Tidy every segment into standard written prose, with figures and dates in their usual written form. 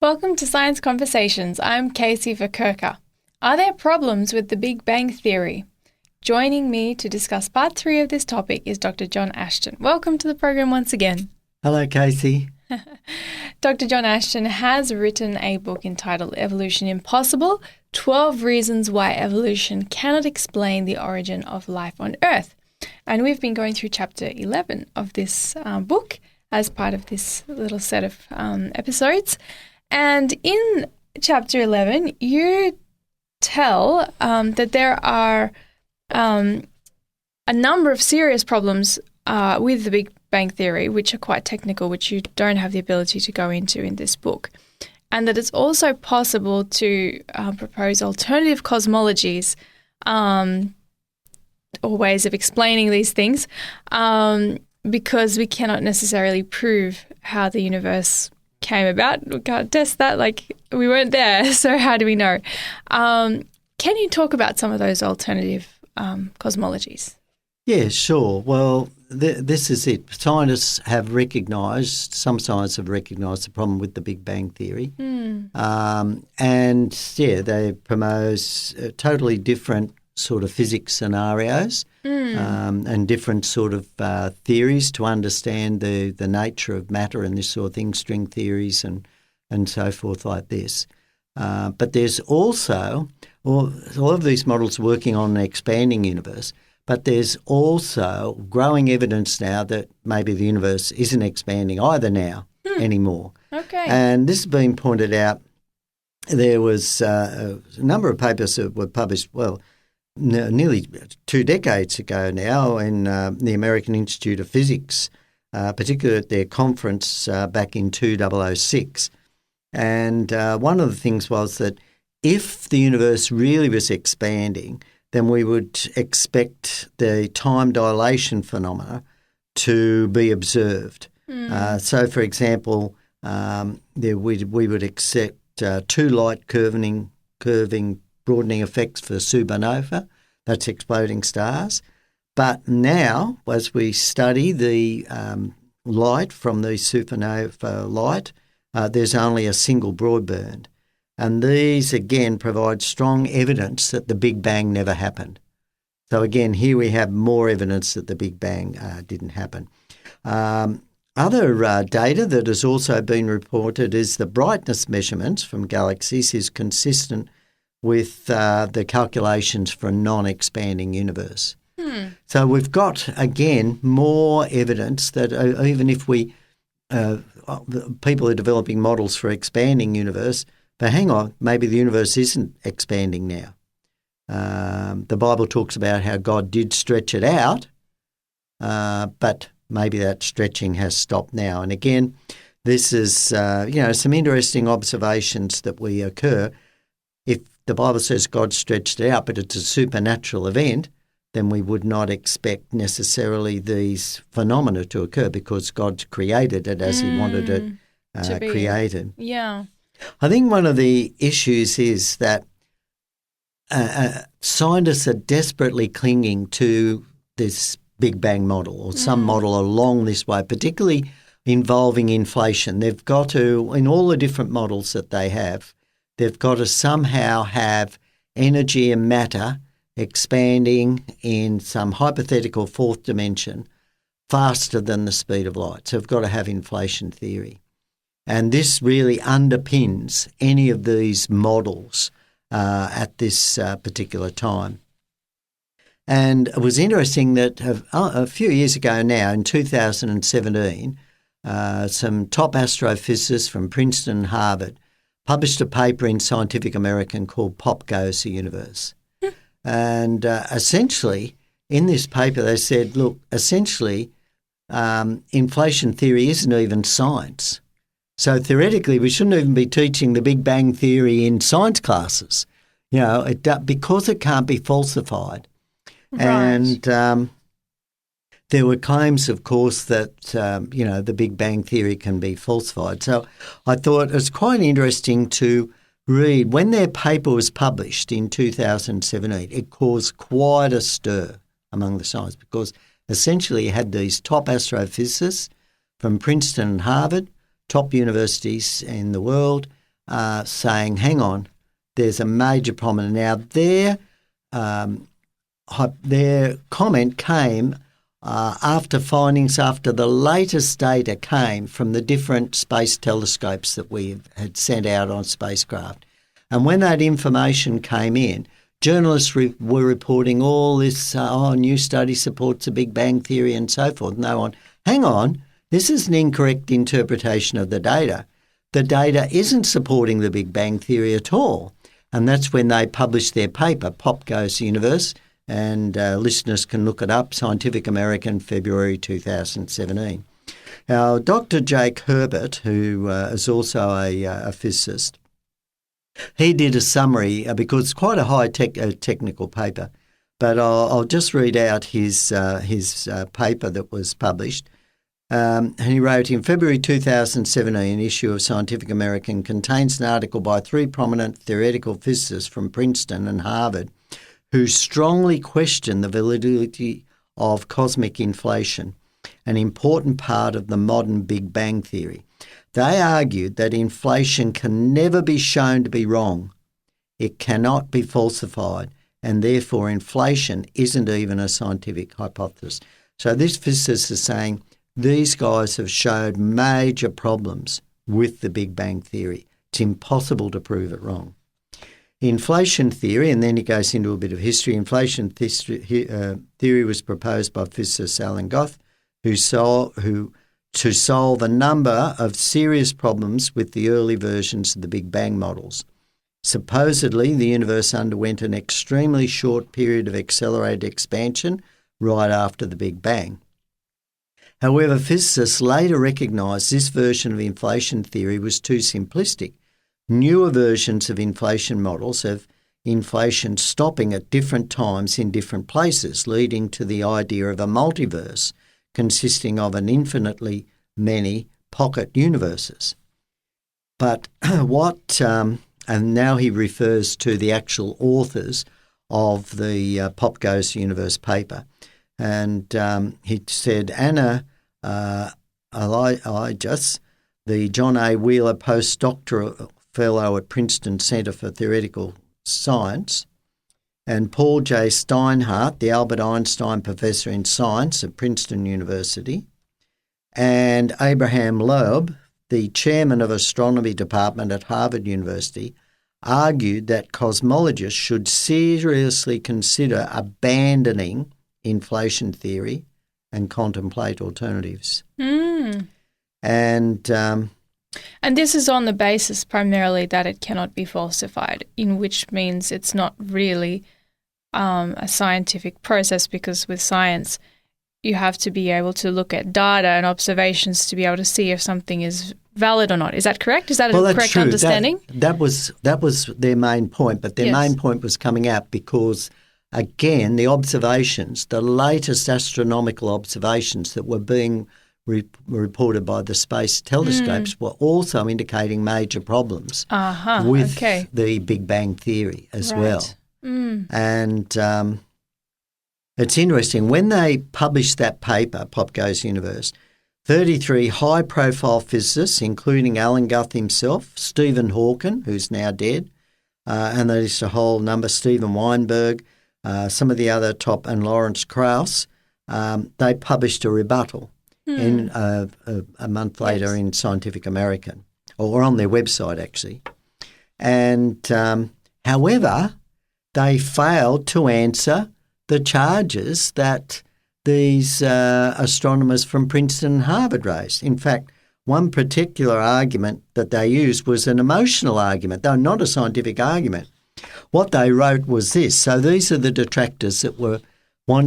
Welcome to Science Conversations. I'm Kaysie Vokurka. Are there problems with the Big Bang Theory? Joining me to discuss part 3 of this topic is Dr. John Ashton. Welcome to the program once again. Hello, Kaysie. Dr. John Ashton has written a book entitled Evolution Impossible, 12 Reasons Why Evolution Cannot Explain the Origin of Life on Earth. And we've been going through chapter 11 of this book as part of this little set of episodes. And in chapter 11, you tell that there are a number of serious problems with the Big Bang Theory, which are quite technical, which you don't have the ability to go into in this book. And that it's also possible to propose alternative cosmologies or ways of explaining these things because we cannot necessarily prove how the universe came about. We can't test that, like we weren't there, so how do we know? Can you talk about some of those alternative cosmologies? Yeah, sure. Well, this is it. Scientists have recognised, some scientists have recognised the problem with the Big Bang Theory. They propose totally different sort of physics scenarios and different sort of theories to understand the nature of matter and this sort of thing, string theories and so forth like this. But there's also, all of these models working on an expanding universe, but there's also growing evidence now that maybe the universe isn't expanding either now anymore. Okay. And this has been pointed out. There was a number of papers that were published, nearly 2 decades ago now in the American Institute of Physics, particularly at their conference back in 2006. And one of the things was that if the universe really was expanding, then we would expect the time dilation phenomena to be observed. So, for example, we would accept two light curving broadening effects for supernova, that's exploding stars. But now, as we study the light from the supernova light, there's only a single broadband. And these, again, provide strong evidence that the Big Bang never happened. So, again, here we have more evidence that the Big Bang didn't happen. Other data that has also been reported is the brightness measurements from galaxies is consistent with the calculations for a non-expanding universe. So we've got, again, more evidence that even if people are developing models for expanding universe, but hang on, maybe the universe isn't expanding now. The Bible talks about how God did stretch it out, but maybe that stretching has stopped now. And again, this is some interesting observations that we occur. If the Bible says God stretched it out, but it's a supernatural event, then we would not expect necessarily these phenomena to occur because God created it as He wanted it created. Yeah. I think one of the issues is that scientists are desperately clinging to this Big Bang model or some model along this way, particularly involving inflation. They've got to, in all the different models that they have, they've got to somehow have energy and matter expanding in some hypothetical fourth dimension faster than the speed of light. So we've got to have inflation theory. And this really underpins any of these models at this particular time. And it was interesting that a few years ago now, in 2017, some top astrophysicists from Princeton and Harvard published a paper in Scientific American called Pop Goes the Universe. And essentially, in this paper, they said, look, essentially, inflation theory isn't even science. So theoretically, we shouldn't even be teaching the Big Bang Theory in science classes, because it can't be falsified. Right. And there were claims, of course, that, the Big Bang Theory can be falsified. So I thought it was quite interesting to read. When their paper was published in 2017, it caused quite a stir among the scientists because essentially you had these top astrophysicists from Princeton and Harvard, top universities in the world, saying, hang on, there's a major problem. Now, their comment came after the latest data came from the different space telescopes that we had sent out on spacecraft. And when that information came in, journalists were reporting all this, new study supports the Big Bang Theory and so forth. And they went, hang on, this is an incorrect interpretation of the data. The data isn't supporting the Big Bang Theory at all. And that's when they published their paper, Pop Goes the Universe, and listeners can look it up, Scientific American, February 2017. Now, Dr. Jake Herbert, who is also a physicist, he did a summary because it's quite a high technical paper, but I'll just read out his paper that was published. And he wrote, in February 2017, an issue of Scientific American contains an article by 3 prominent theoretical physicists from Princeton and Harvard who strongly question the validity of cosmic inflation, an important part of the modern Big Bang Theory. They argued that inflation can never be shown to be wrong. It cannot be falsified, and therefore inflation isn't even a scientific hypothesis. So this physicist is saying these guys have showed major problems with the Big Bang Theory. It's impossible to prove it wrong. Inflation theory, and then he goes into a bit of history. Inflation theory was proposed by physicist Alan Guth, to solve a number of serious problems with the early versions of the Big Bang models. Supposedly, the universe underwent an extremely short period of accelerated expansion right after the Big Bang. However, physicists later recognised this version of inflation theory was too simplistic. Newer versions of inflation models have inflation stopping at different times in different places, leading to the idea of a multiverse consisting of an infinitely many pocket universes. But and now he refers to the actual authors of the Pop Goes the Universe paper. And he said Anna Elias, the John A. Wheeler postdoctoral fellow at Princeton Center for Theoretical Science, and Paul J. Steinhardt, the Albert Einstein Professor in Science at Princeton University, and Abraham Loeb, the Chairman of Astronomy Department at Harvard University, argued that cosmologists should seriously consider abandoning inflation theory and contemplate alternatives. And this is on the basis primarily that it cannot be falsified, in which means it's not really a scientific process, because with science you have to be able to look at data and observations to be able to see if something is valid or not. Is that correct? Is that a correct true. understanding? That was their main point, but their main point was coming out because, again, the observations, the latest astronomical observations that were being reported by the space telescopes were also indicating major problems with the Big Bang Theory as well. And it's interesting, when they published that paper, Pop Goes the Universe, 33 high-profile physicists, including Alan Guth himself, Stephen Hawking, who's now dead, and there's a whole number, Steven Weinberg, some of the other top, and Lawrence Krauss, they published a rebuttal in a month later in Scientific American, or on their website actually. And however, they failed to answer the charges that these astronomers from Princeton and Harvard raised. In fact, one particular argument that they used was an emotional argument, though not a scientific argument. What they wrote was this. So these are the detractors that were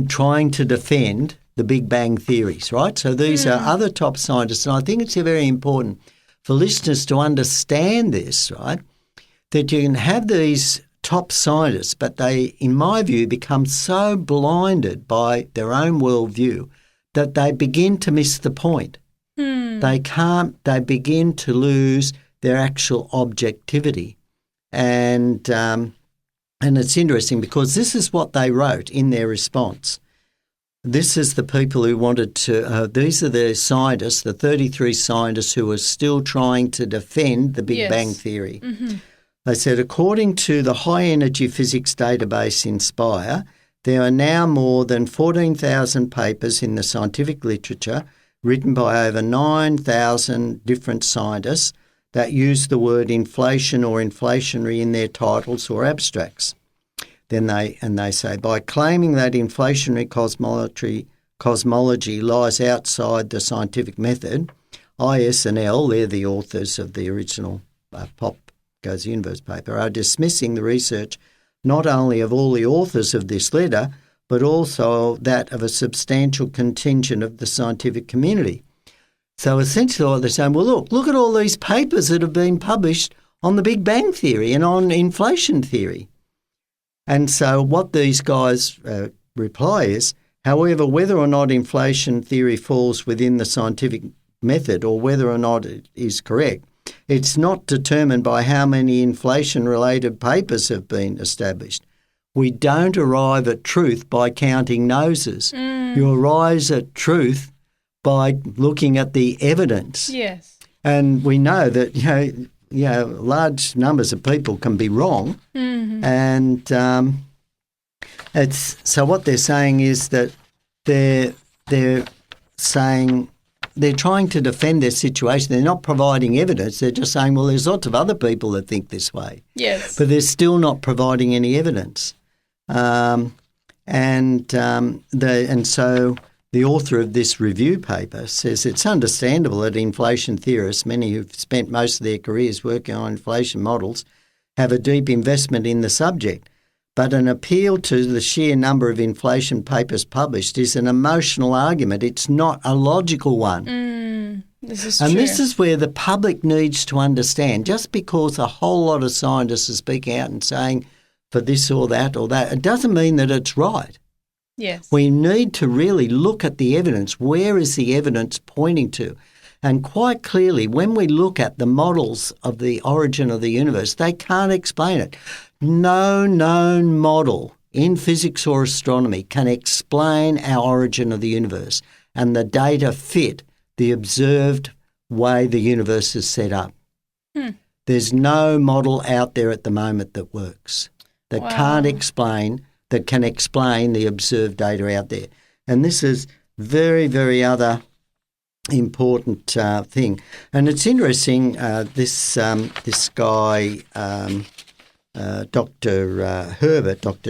trying to defend the Big Bang theories, right? So these are other top scientists, and I think it's very important for listeners to understand this, right, that you can have these top scientists, but they, in my view, become so blinded by their own worldview that they begin to miss the point. They begin to lose their actual objectivity. And it's interesting because this is what they wrote in their response. this is the people who wanted to, these are the scientists, the 33 scientists who are still trying to defend the Big Bang Theory. Mm-hmm. They said, according to the high-energy physics database INSPIRE, there are now more than 14,000 papers in the scientific literature written by over 9,000 different scientists that use the word inflation or inflationary in their titles or abstracts. Then they say, by claiming that inflationary cosmology lies outside the scientific method, IS and L, they're the authors of the original Pop Goes the Universe paper, are dismissing the research not only of all the authors of this letter, but also that of a substantial contingent of the scientific community. So essentially what they're saying, well, look at all these papers that have been published on the Big Bang Theory and on inflation theory. And so what these guys reply is, however, whether or not inflation theory falls within the scientific method or whether or not it is correct, it's not determined by how many inflation-related papers have been established. We don't arrive at truth by counting noses. You arrive at truth by looking at the evidence. Yes. And we know that, large numbers of people can be wrong. Mm-hmm. And so what they're saying is that they're saying they're trying to defend their situation. They're not providing evidence. They're just saying, well, there's lots of other people that think this way. Yes. But they're still not providing any evidence. And so the author of this review paper says it's understandable that inflation theorists, many who've spent most of their careers working on inflation models, have a deep investment in the subject. But an appeal to the sheer number of inflation papers published is an emotional argument. It's not a logical one. This is and true. This is where the public needs to understand. Just because a whole lot of scientists are speaking out and saying for this or that, it doesn't mean that it's right. Yes. We need to really look at the evidence. Where is the evidence pointing to? And quite clearly, when we look at the models of the origin of the universe, they can't explain it. No known model in physics or astronomy can explain our origin of the universe, and the data fit the observed way the universe is set up. There's no model out there at the moment that works, that can explain the observed data out there. And this is very, very other important thing. And it's interesting, this guy, Dr.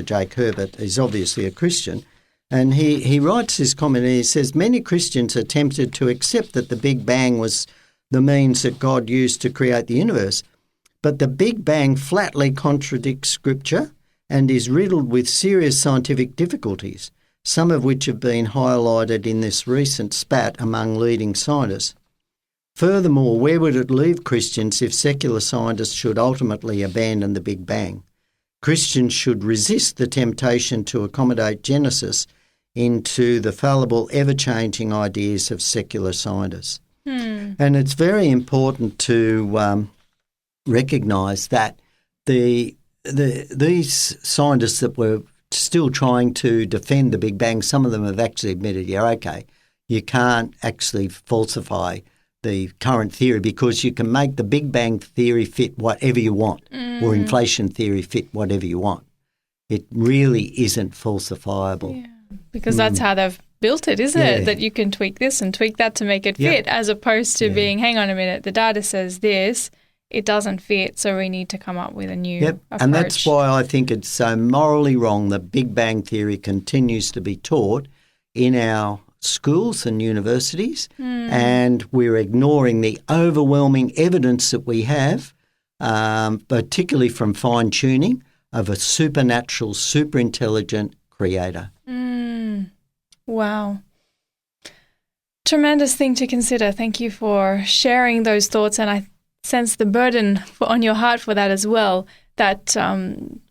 Jake Herbert, is obviously a Christian, and he writes this comment and he says, many Christians are tempted to accept that the Big Bang was the means that God used to create the universe, but the Big Bang flatly contradicts Scripture and is riddled with serious scientific difficulties, some of which have been highlighted in this recent spat among leading scientists. Furthermore, where would it leave Christians if secular scientists should ultimately abandon the Big Bang? Christians should resist the temptation to accommodate Genesis into the fallible, ever-changing ideas of secular scientists. And it's very important to recognise that these scientists that were still trying to defend the Big Bang, some of them have actually admitted, you can't actually falsify the current theory because you can make the Big Bang theory fit whatever you want or inflation theory fit whatever you want. It really isn't falsifiable. Yeah, because that's how they've built it, isn't it? That you can tweak this and tweak that to make it fit, as opposed to being, hang on a minute, the data says this, it doesn't fit, so we need to come up with a new approach. And that's why I think it's so morally wrong that Big Bang theory continues to be taught in our schools and universities, and we're ignoring the overwhelming evidence that we have, particularly from fine-tuning, of a supernatural, super-intelligent creator. Wow. Tremendous thing to consider. Thank you for sharing those thoughts, and I sense the burden on your heart for that as well, that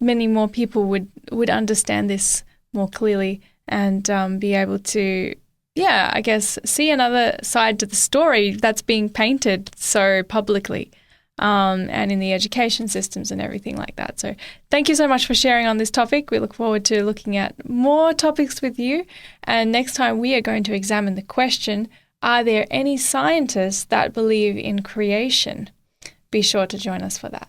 many more people would understand this more clearly and be able to, I guess, see another side to the story that's being painted so publicly. and in the education systems and everything like that. So thank you so much for sharing on this topic. We look forward to looking at more topics with you. And next time we are going to examine the question, are there any scientists that believe in creation? Be sure to join us for that.